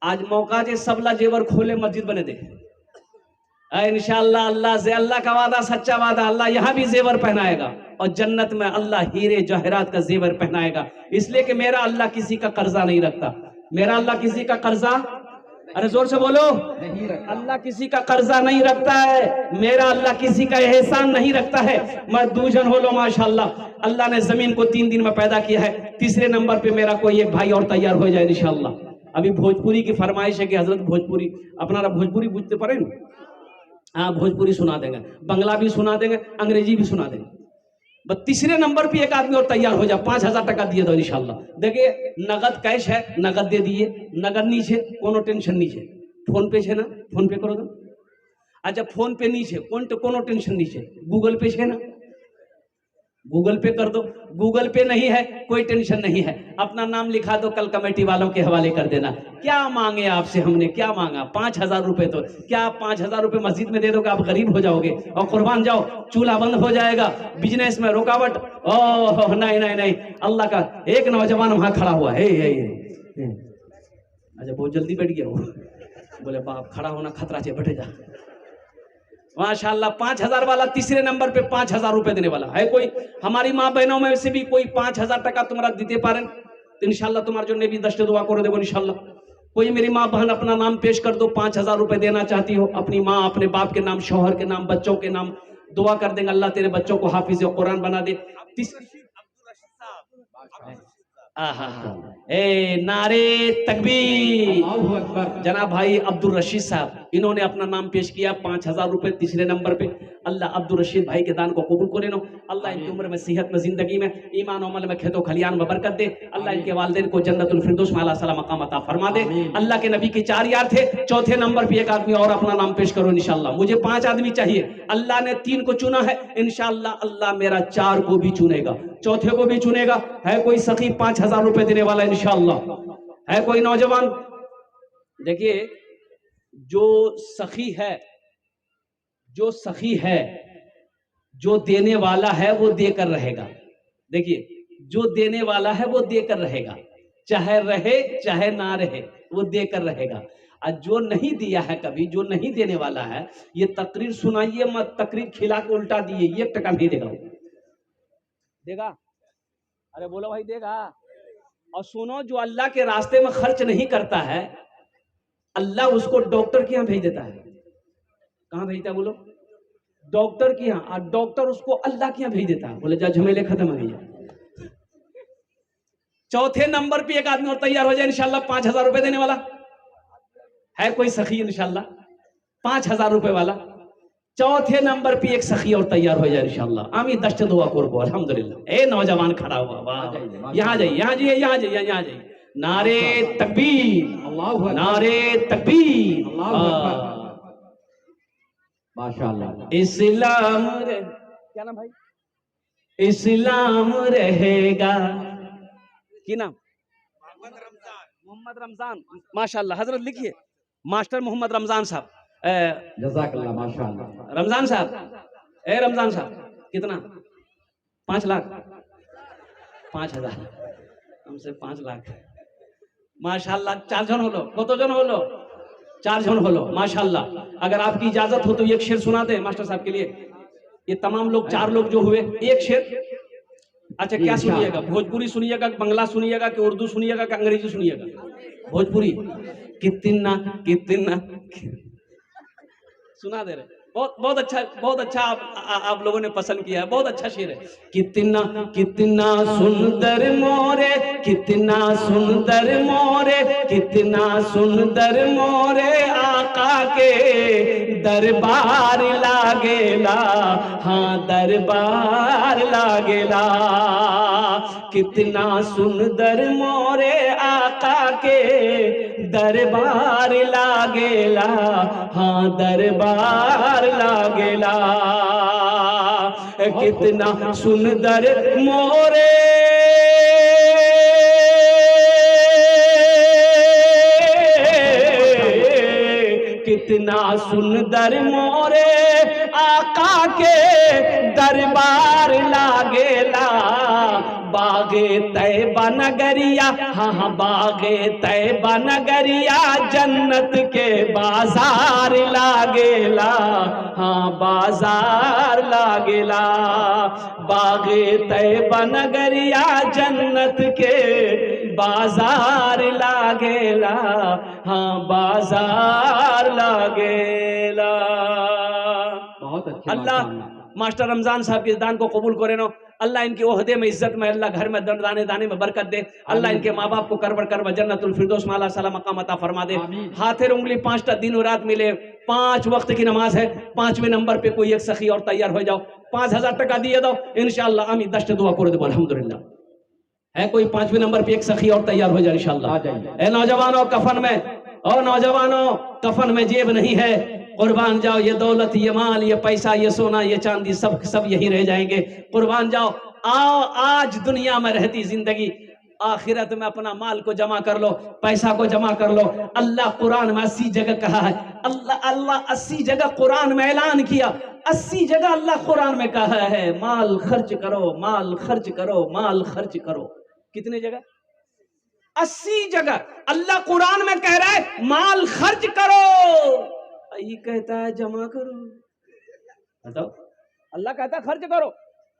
आज मौका जे सबला जेवर खोले मस्जिद बने दे इंशाअल्लाह। अल्लाह से, अल्लाह का वादा सच्चा वादा, अल्लाह यहाँ भी जेवर पहनाएगा और जन्नत में अल्लाह हीरे जवाहरात का जेवर पहनाएगा। इसलिए कि मेरा अल्लाह किसी का कर्जा नहीं रखता, मेरा अल्लाह किसी का कर्जा, अरे जोर से बोलो, नहीं रखता। अल्लाह किसी का कर्जा नहीं रखता है, मेरा अल्लाह किसी का एहसान नहीं रखता है। मैं दूजन हो लो माशाअल्लाह। अल्लाह ने जमीन को 3 दिन में पैदा किया है। तीसरे नंबर पे मेरा कोई एक भाई और तैयार हो जाए इंशाअल्लाह। अभी भोजपुरी की फरमाइश है कि हजरत भोजपुरी, अपना भोजपुरी बुझते पड़े ना, हाँ भोजपुरी सुना देंगे, बंगला भी सुना देंगे, अंग्रेजी भी सुना देंगे। बस तीसरे नंबर पे एक आदमी और तैयार हो जाए, 5000 टका दिए दो इंशाल्लाह। देखिए नगद कैश है, नगद दे दिए, नगद नीचे कोनो टेंशन नीचे, फोन पे है ना, फोन पे करो तो। अच्छा फोन पे नीचे कोनो टेंशन नीचे, गूगल पे है ना, गूगल पे कर दो। गूगल पे नहीं है कोई टेंशन नहीं है, अपना नाम लिखा दो, कल कमेटी वालों के हवाले कर देना। क्या मांगे आपसे, हमने क्या मांगा, 5000 रुपए। तो क्या आप 5000 रुपए मस्जिद में दे दोगे, आप गरीब हो जाओगे और कुर्बान जाओ, चूल्हा बंद हो जाएगा, बिजनेस में रुकावट। ओह नहीं नहीं नहीं, अल्लाह का एक नौजवान वहां खड़ा हुआ है। अच्छा बहुत जल्दी बैठ गया वो, बोले बाप खड़ा होना खतरा से, बैठे जा। माशाल्लाह 5000 वाला तीसरे नंबर पे 5000 रुपए देने वाला है। कोई हमारी माँ बहनों में से भी कोई 5000 टका तुम्हारा दीते पारें तो इंशाल्लाह तुम्हारे जो भी 10 दुआ कर देवो इंशाल्लाह। कोई मेरी माँ बहन अपना नाम पेश कर दो, 5000 रुपए देना चाहती हो, अपनी माँ अपने बाप के नाम, शौहर के नाम, बच्चों के नाम, दुआ कर देंगे अल्लाह तेरे बच्चों को हाफिज कुरान बना दे। ए नारे तकबीर। अल्लाहू अकबर। जनाब भाई अब्दुल रशीद साहब, इन्होंने अपना नाम पेश किया 5000 रुपए तीसरे नंबर पे। अल्लाह अब्दुल रशीद भाई के दान को कबूल करे नो। अल्लाह इनकी उम्र में, सेहत में, जिंदगी में, ईमान अमल में, खेतों खलियान में बरकत दे। अल्लाह इनके वालिदैन को जन्नतुल फिरदौस में आला सला मकाम अता फरमा दे। अल्लाह के नबी के 4 यार थे, चौथे नंबर पे एक आदमी और अपना नाम पेश करो इंशाल्लाह। मुझे 5 आदमी चाहिए, अल्लाह ने 3 को चुना है, इंशाल्लाह अल्लाह मेरा 4 को भी चुनेगा, चौथे को भी चुनेगा। है कोई सखी 5000 रुपए देने वाला इंशाल्लाह? है कोई नौजवान? देखिए जो सखी है, जो सखी है, जो देने वाला है वो देकर रहेगा। देखिए जो देने वाला है वो देकर रहेगा, चाहे रहे चाहे ना रहे, वो देकर रहेगा। और जो नहीं दिया है कभी, जो नहीं देने वाला है, ये तकरीर सुनाइए मत, तकरीर खिला के उल्टा दिए, 1 टका नहीं देगा। देगा? अरे बोलो भाई देगा। और सुनो, जो अल्लाह के रास्ते में खर्च नहीं करता है, अल्लाह उसको डॉक्टर के यहाँ भेज देता है। कहाँ भेजता है बोलो? डॉक्टर के यहाँ। और डॉक्टर उसको अल्लाह के यहाँ भेज देता है, बोले जा झमेले खत्म हो गए। चौथे नंबर पे एक आदमी और तैयार हो जाए इंशाल्लाह, 5000 रुपए देने वाला। है कोई सखी इंशाल्लाह 5000 रुपए वाला? चौथे नंबर पे एक सखी और तैयार हो जाए इंशाल्लाह। आमी 10 दुआ करबो अल्हम्दुलिल्लाह। ए नौजवान खड़ा हुआ, वाह, यहाँ जाइए, यहाँ जाइए, यहाँ जाइए, यहाँ जाइए। नारे तकबीर, नारे तकबीर, माशाअल्लाह। इस्लाम क्या नाम भाई? इस्लाम रहेगा। की नाम? मोहम्मद रमजान। माशाअल्लाह, हजरत लिखिए, मास्टर मोहम्मद रमजान साहब। जज़ाकल्लाह माशाअल्लाह। रमजान साहब, ए रमजान साहब, कितना? 5 लाख, 5000, हमसे 5 लाख। माशाअल्लाह 4 जन होलो, कत जन होलो? 4 जन होलो माशाअल्लाह। अगर आपकी इजाजत हो तो एक शेर सुना दे मास्टर साहब के लिए। ये तमाम लोग 4 लोग जो हुए, एक शेर। अच्छा क्या सुनिएगा? भोजपुरी सुनिएगा, बंगला सुनिएगा, कि उर्दू सुनिएगा, कि अंग्रेजी सुनिएगा? भोजपुरी। कितना कितना सुना दे रहे। बहुत अच्छा, बहुत अच्छा आप लोगों ने पसंद किया है, बहुत अच्छा शेर है। कितना कितना सुंदर मोरे, कितना सुंदर मोरे, कितना सुंदर मोरे आका के दरबार लागेला, हाँ दरबार लागेला। कितना सुंदर मोरे आका के दरबार लागेला, हाँ दरबार लागेला। कितना सुंदर मोरे, कितना सुंदर मोरे आका के दरबार लागेला। बागे तैबा नगरिया, हाँ हाँ बागे तैबा नगरिया जन्नत के बाजार लागेला। हाँ बाजार लागेला। बागे तैबा नगरिया जन्नत के बाजार लागेला। हाँ बाजार लागेला। बहुत अच्छे अल्लाह माशाअल्लाह। मास्टर रमजान साहब के दान को कबूल करे नो। अल्लाह इनकी ओहदे में इज्जत में, अल्लाह घर में दाने दाने में बरकत दे। अल्लाह इनके माँ बाप को करबर करबर जन्नतुल फिरदौस में अल्लाह सला मकाम अता फरमा दे। आमीन। हाथेर उंगली 5टा दिन रात मिले, 5 वक्त की नमाज है। 5वें नंबर पे कोई एक सखी और तैयार हो जाओ, 5000 टका दिए दो इंशाअल्लाह। आमी 10 दुआ कर दे अल्हम्दुलिल्लाह। है कोई 5वें नंबर पे एक सखी और तैयार हो जाए इंशाअल्लाह। आ जाइए। ए नौजवानों कफन में, और नौजवानों कफन में जेब नहीं है, कुर्बान जाओ। ये दौलत, ये माल, ये पैसा, ये सोना, ये चांदी सब सब यही रह जाएंगे। कुर्बान जाओ। आओ आज दुनिया में रहती जिंदगी, आखिरत में अपना माल को जमा कर लो, पैसा को जमा कर लो। अल्लाह कुरान में 80 जगह कहा है, अल्लाह 80 जगह कुरान में ऐलान किया, 80 जगह अल्लाह कुरान में कहा है माल खर्च करो, माल खर्च करो, माल खर्च करो। कितने जगह? 80 जगह अल्लाह कुरान में कह रहा है माल खर्च करो। ये कहता है जमा करो। बताओ, अल्लाह कहता है खर्च करो।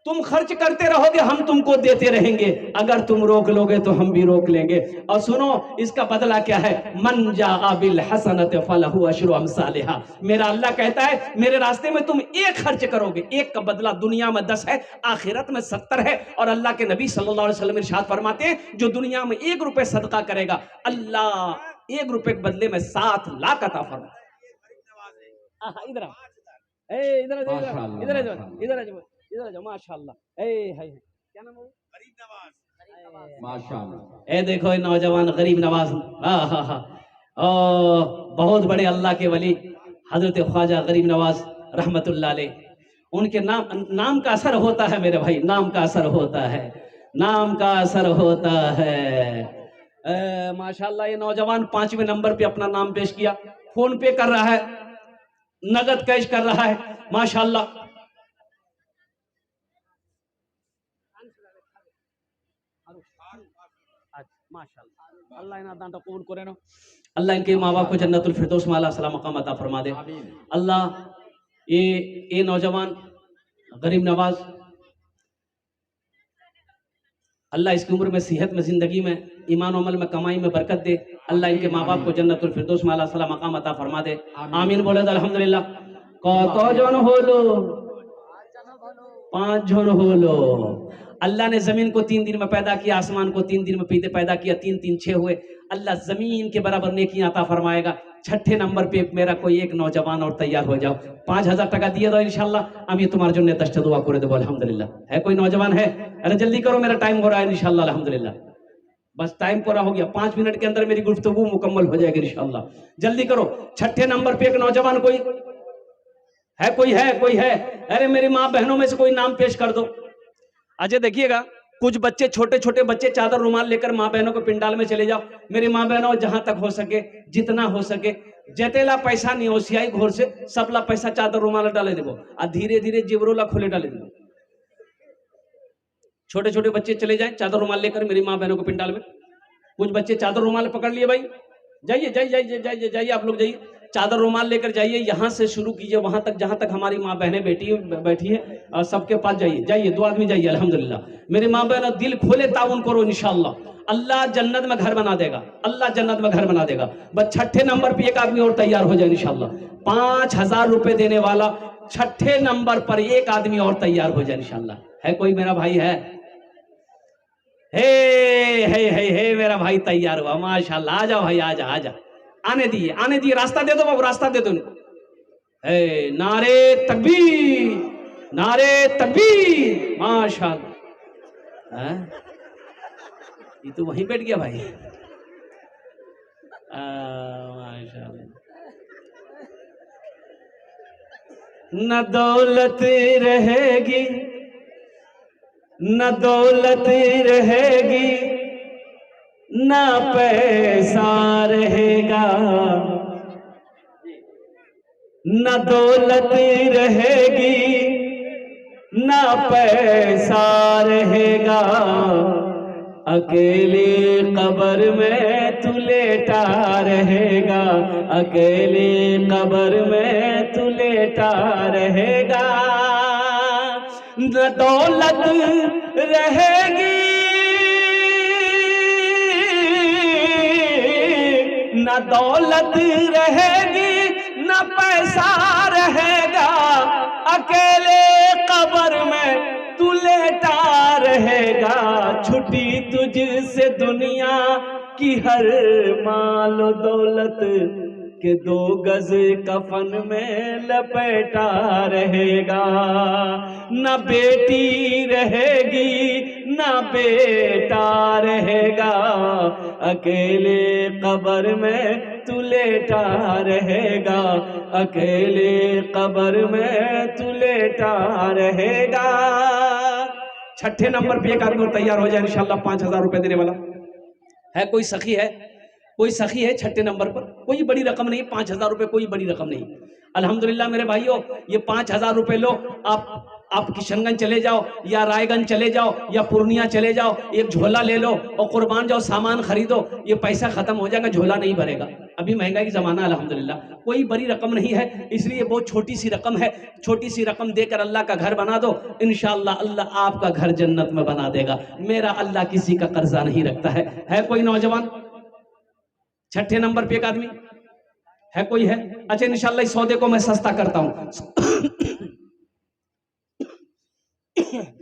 तुम खर्च करते रहोगे, हम तुमको देते रहेंगे। अगर तुम रोक लोगे तो हम भी रोक लेंगे। और सुनो इसका बदला क्या है, मन जा बिल हसनत फलहु अशरु अमसालिहा। मेरा अल्लाह कहता है मेरे रास्ते में तुम एक खर्च करोगे, एक का बदला दुनिया में 10 है, आखिरत में 70 है। और अल्लाह के नबी सल्लल्लाहु अलैहि वसल्लम इरशाद फरमाते हैं जो दुनिया में 1 रुपए सदका करेगा, अल्लाह 1 रुपए के बदले में 7 लाख अता फरमाता। इधर आओ, इधर इधर इधर जाओ माशाअल्लाह। है क्या नाम है? गरीब नवाज माशाअल्लाह। ए देखो ये नौजवान गरीब नवाज, बहुत बड़े अल्लाह के वली हजरत ख्वाजा गरीब नवाज रहमतुल्लाह अलैह। उनके नाम का असर होता है मेरे भाई, नाम का असर होता है, नाम का असर होता है। माशाअल्लाह ये नौजवान 5वें नंबर पे अपना नाम पेश किया, फोन पे कर रहा है, नगद कैश कर रहा है माशाअल्लाह। माशाअल्लाह अल्लाह इना दान कबूल करे नो। अल्लाह इनके माँ बाप को जन्नतुल फिरदौस में अल्लाह सलाम मकाम अता फरमा दे। अल्लाह ये नौजवान गरीब नवाज, अल्लाह इसकी उम्र में, सेहत में, जिंदगी में, ईमान अमल में, कमाई में बरकत दे। अल्लाह इनके माँ बाप को जन्नतुल फिरदौस में अल्लाह सलाम मकाम अता फरमा दे। आमीन बोले तो अल्हम्दुलिल्लाह। कत जन होलो? 5 जन होलो। अल्लाह ने जमीन को 3 दिन में पैदा किया, आसमान को 3 दिन में पैदा किया, 3 3 6 हुए। अल्लाह जमीन के बराबर नेकी अता फरमाएगा। 6ठे नंबर पे मेरा कोई एक नौजवान और तैयार हो जाओ, 5000 टका दिए दो इंशाल्लाह। আমি তোমার জন্য 10টা दुआ করে দেব अल्हम्दुलिल्लाह। है कोई नौजवान है? अरे जल्दी करो, मेरा टाइम हो रहा है इंशाल्लाह अल्हम्दुलिल्लाह। बस टाइम पूरा हो गया, 5 मिनट के अंदर मेरी गुफ्तगू मुकम्मल हो जाएगी इंशाल्लाह। जल्दी करो। 6ठे नंबर पे एक नौजवान कोई है? कोई है? कोई है? अरे मेरी माँ बहनों में से कोई नाम पेश कर दो। अजय देखिएगा, कुछ बच्चे, छोटे छोटे बच्चे चादर रुमाल लेकर माँ बहनों को पिंडाल में चले जाओ। मेरी माँ बहनों जहां तक हो सके, जितना हो सके, जतेला पैसा नहीं होशियाई घोर से सबला पैसा चादर रुमाल डाले देवो, और धीरे धीरे जिबरोला खोले डाले देवो। छोटे छोटे बच्चे चले जाएं चादर रुमाल लेकर मेरी माँ बहनों को पिंडाल में। कुछ बच्चे चादर रुमाल पकड़ लिए, भाई जाइए जाइए जाइए जाइए जाइए, आप लोग जाइए, चादर रुमाल लेकर जाइए, यहाँ से शुरू कीजिए वहां तक जहां तक हमारी माँ बहनें बैठी है, और सबके पास जाइए, जाइए 2 आदमी जाइए अल्हम्दुलिल्लाह। मेरी माँ बहनों दिल खोले ताउन करो इंशाअल्लाह, अल्लाह जन्नत में घर बना देगा, अल्लाह जन्नत में घर बना देगा। बस 6ठे नंबर पे एक आदमी और तैयार हो जाए इंशाअल्लाह। 5000 रुपए देने वाला 6ठे नंबर पर एक आदमी और तैयार हो जाए इंशाअल्लाह। है कोई मेरा भाई? है मेरा भाई तैयार हुआ माशाअल्लाह। आ जाओ भाई, आजा आजा, आने दिए, रास्ता दे दो बाबू, रास्ता दे दो इनको। नारे तकबीर, नारे तकबीर, माशाअल्लाह। ये तो वहीं बैठ गया भाई, माशाअल्लाह। न दौलत रहेगी, न दौलत रहेगी, न पैसा रहेगा, न दौलत रहेगी न पैसा रहेगा, अकेली कब्र में तू लेटा रहेगा, अकेली कब्र में तू लेटा रहेगा। न दौलत रहेगी न दौलत रहेगी न पैसा रहेगा, अकेले कब्र में तू लेटा रहेगा। छुट्टी तुझसे दुनिया की हर माल दौलत के 2 गज कफन में लपेटा रहेगा। न बेटी रहेगी न बेटा रहेगा, अकेले कब्र में तू लेटा रहेगा, अकेले कब्र में तू लेटा रहेगा। छठे नंबर पे एक आदमी तैयार हो जाए इंशाल्लाह 5000 रुपए देने वाला है। कोई सखी है, कोई सखी है छठे नंबर पर, कोई बड़ी रकम नहीं, 5000 रुपए कोई बड़ी रकम नहीं। अल्हम्दुलिल्लाह मेरे भाइयों, ये 5000 रुपए लो, आप किशनगंज चले जाओ या रायगंज चले जाओ या पूर्णिया चले जाओ, एक झोला ले लो और कुर्बान जाओ, सामान खरीदो, ये पैसा खत्म हो जाएगा, झोला नहीं भरेगा। अभी महंगाई की जमाना है अल्हम्दुलिल्लाह, कोई बड़ी रकम नहीं है, इसलिए बहुत छोटी सी रकम है। छोटी सी रकम देकर अल्लाह का घर बना दो, इंशाअल्लाह अल्लाह आपका घर जन्नत में बना देगा। मेरा अल्लाह किसी का कर्जा नहीं रखता है कोई नौजवान? छठे नंबर पे एक आदमी है, कोई है? अच्छा इंशाल्लाह इस सौदे को मैं सस्ता करता हूं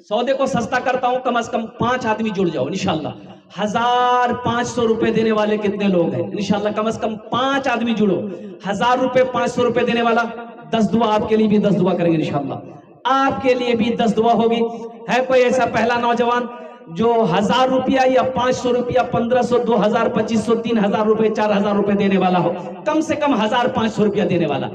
सौदे को सस्ता करता हूं, कम से कम 5 आदमी जुड़ जाओ इंशाल्लाह। 1500 रुपए देने वाले कितने लोग हैं? इंशाल्लाह कम से कम 5 आदमी जुड़ो। 1000 रुपए 500 रुपए देने वाला 10 दुआ, आपके लिए भी 10 दुआ करेंगे इंशाल्लाह, आपके लिए भी 10 दुआ होगी। है कोई ऐसा पहला नौजवान जो 1000 रुपया या 500 रुपया, 1500, 2000, 2500, 3000 रुपए, 4000 रुपए देने वाला हो? कम से कम 1500 रुपया देने वाला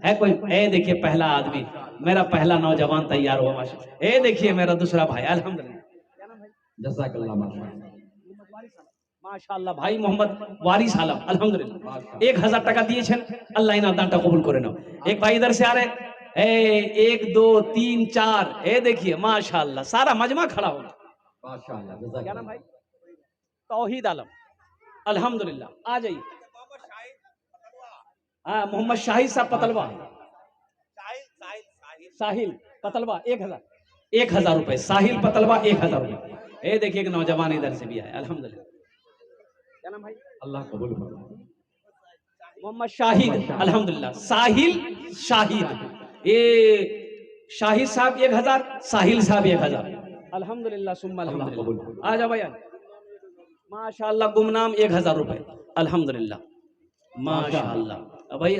है कोई? ए देखिए पहला आदमी, मेरा पहला नौजवान तैयार हुआ माशाल्लाह। ए देखिए मेरा दूसरा भाई, अल्हम्दुलिल्लाह जज़ाकल्लाह माशाल्लाह भाई मोहम्मद वारिस आलम अल्हम्दुलिल्लाह 1000 টাকা দিয়েছেন, আল্লাহ ইনার দানটা কবুল করে নাও। एक भाई इधर से आ रहे, 1 2 3 4, ए देखिए माशाल्लाह सारा मजमा खड़ा हो। माशाल्लाह, क्या नाम भाई? तौहीद आलम अल्हम्दुलिल्लाह, आ जाइए। हाँ मोहम्मद शाहिद साहब पतलवा, साहिल पतलवा 1000 रुपए, साहिल पतलवा 1000 रुपए। ये देखिए एक नौजवान इधर से भी आया अल्हम्दुलिल्लाह। क्या नाम भाई? अल्लाह कबूल फरमाए। मोहम्मद शाहिद अल्हम्दुलिल्लाह, साहिल शाहिद, ये शाहिद साहब 1000, साहिल साहब 1000 अल्हम्दुलिल्लाह सुम्मा अल्हम्दुलिल्लाह। आ जाओ भैया माशाल्लाह, गुमनाम 1000 रुपए अल्हम्दुलिल्लाह माशाल्लाह। अब भाई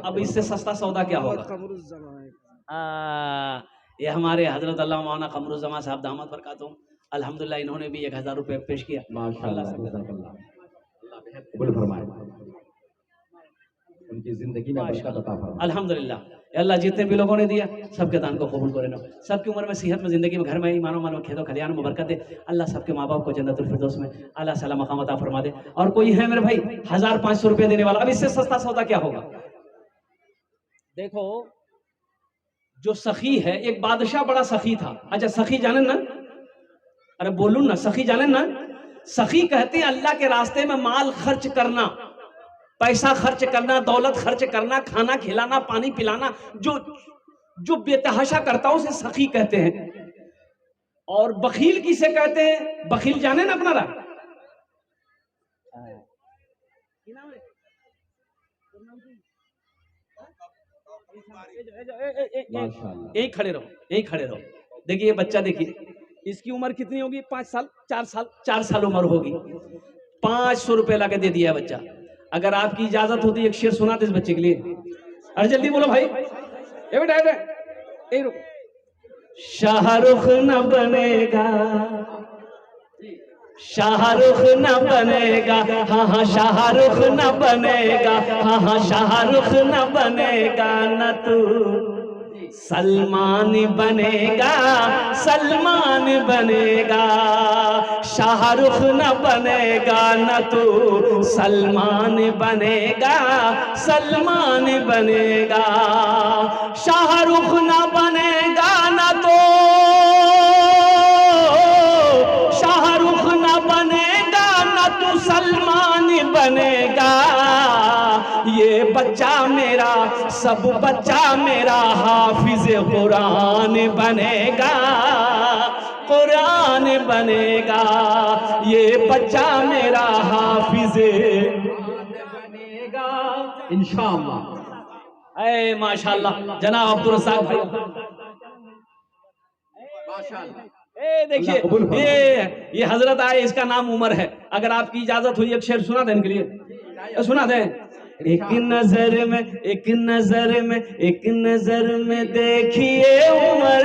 अब इससे सस्ता सौदा क्या होगा? ये हमारे हजरत अल्लाह मौलाना कमरुज़्ज़मा साहब दामद बरकातुहू अल्हम्दुलिल्लाह, इन्होंने भी 1000 रुपए पेश किया माशाल्लाह। अल्लाह कबूल फरमाए, उनकी जिंदगी में बरकत अता फरमाए अल्हम्दुलिल्लाह। अल्लाह जितने भी लोगों ने दिया सबके दान को कबूल करे ना, सबकी उम्र में सेहत में जिंदगी में घर में ईमान मानो खेतों खलियान में बरकत दे। अल्लाह सबके माँ बाप को जन्नतुल फिरदौस में अल्लाह सलाम मकाम अता फरमा दे। और कोई है मेरे भाई 1500 रुपए देने वाला? अब इससे सस्ता सौदा क्या होगा? देखो जो सखी है, एक बादशाह बड़ा सखी था। अच्छा सखी जाने ना, अरे बोलूं ना, सखी जाने ना, सखी कहते हैं अल्लाह के रास्ते में माल खर्च करना, पैसा खर्च करना, दौलत खर्च करना, खाना खिलाना, पानी पिलाना, जो बेतहाशा करता है उसे सखी कहते हैं। और बखील किसे कहते हैं? बखील जाने ना अपना रहा, यही खड़े रहो, यही खड़े रहो। देखिए ये बच्चा, देखिए इसकी उम्र कितनी होगी? 5 साल, 4 साल उम्र होगी। 500 रुपए ला के दे दिया बच्चा। अगर आपकी इजाजत होती एक शेर सुना दे इस बच्चे के लिए। अरे जल्दी बोलो भाई, ये बेटा ये रुको। शाहरुख न बनेगा, शाहरुख न बनेगा, हाँ हाँ शाहरुख न बनेगा, हाँ हाँ शाहरुख न बनेगा, न तू सलमान बनेगा, सलमान बनेगा, शाहरुख न बनेगा न तू, सलमान बनेगा, सलमान बनेगा, शाहरुख न बनेगा न तो, शाहरुख न बनेगा न तू, सलमान बनेगा। ये बच्चा मेरा, सब बच्चा मेरा हाफिज कुरान बनेगा, कुरान बनेगा। ये बच्चा मेरा हाफिज बनेगा इंशाअल्लाह। ऐ माशाअल्लाह जनाब अब्दुल रज़ाक भाई, माशाअल्लाह। ए देखिए ये हजरत आए, इसका नाम उमर है। अगर आपकी इजाजत हुई एक शेर सुना दें इनके लिए, सुना दें। एक नजर में, एक नजर में, एक नजर में देखिए उमर,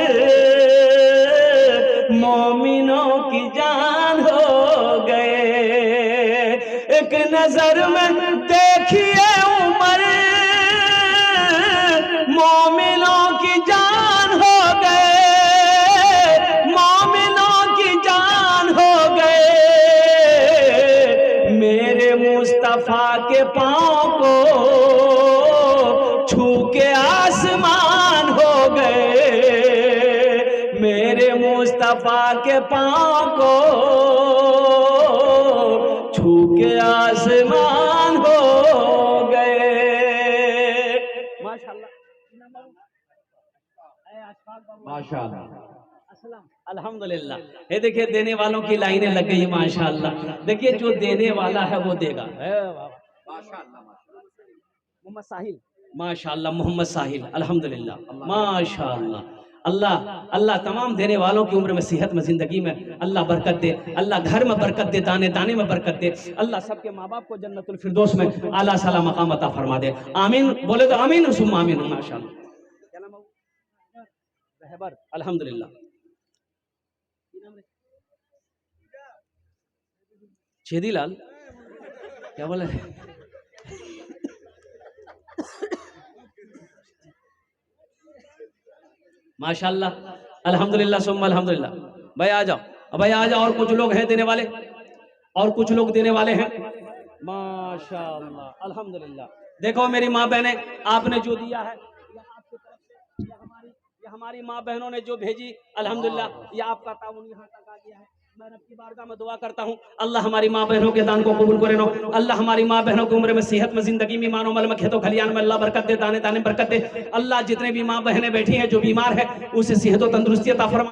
मोमिनों की जान हो गए। एक नजर में देखिए उमर, मोमिनों की जान हो गए, मोमिनों की जान हो गए। मेरे मुस्तफा के पांव को छू के आसमान हो गए, मेरे मुस्तफा के पांव को छू के आसमान हो गए। माशाअल्लाह माशाअल्लाह। अल्हम्दुलिल्लाह। ये देखिए देने वालों की लाइनें लग गई माशाअल्लाह। देखिए जो देने वाला है वो देगा। मोहम्मद साहिल, माशाअल्लाह मोहम्मद साहिल, अल्हम्दुलिल्लाह माशाअल्लाह। अल्लाह अल्लाह तमाम देने वालों की उम्र में, सेहत में, जिंदगी में अल्लाह बरकत दे। अल्लाह घर में बरकत दे, दाने दाने में बरकत दे। अल्लाह सबके माँ बाप को जन्नतुल फिरदौस में आला साला मकाम अता फरमा दे। आमीन बोले तो आमीन, सुम्मा आमीन। माशाअल्लाह। क्या नाम है? रहबर, अल्हम्दुलिल्लाह। छेदीलाल, क्या बोला? माशाअल्लाह, अल्हम्दुलिल्लाह सुम्मा अल्हम्दुलिल्लाह। भाई आ जाओ, भाई आ जाओ। और कुछ लोग हैं देने वाले, और कुछ लोग देने वाले हैं माशाअल्लाह, अल्हम्दुलिल्लाह। देखो मेरी माँ बहने, आपने जो दिया है आपकी तरफ से, ये हमारी माँ बहनों ने जो भेजी, अल्हम्दुलिल्लाह, ये आपका ताउन यहाँ तक आ गया है। मैं रब की बारगाह में दुआ करता हूँ, अल्लाह हमारी माँ बहनों के दान को कबूल करे नो। अल्लाह हमारी माँ बहनों की उम्र में, सेहत में, जिंदगी में, मानो मल में, खेतों खलियान में अल्लाह बरकत दे, दाने दाने बरकत दे। अल्लाह जितने भी माँ बहनें बैठी हैं जो बीमार है, उसे सेहत और तंदुरुस्ती अता फरमा।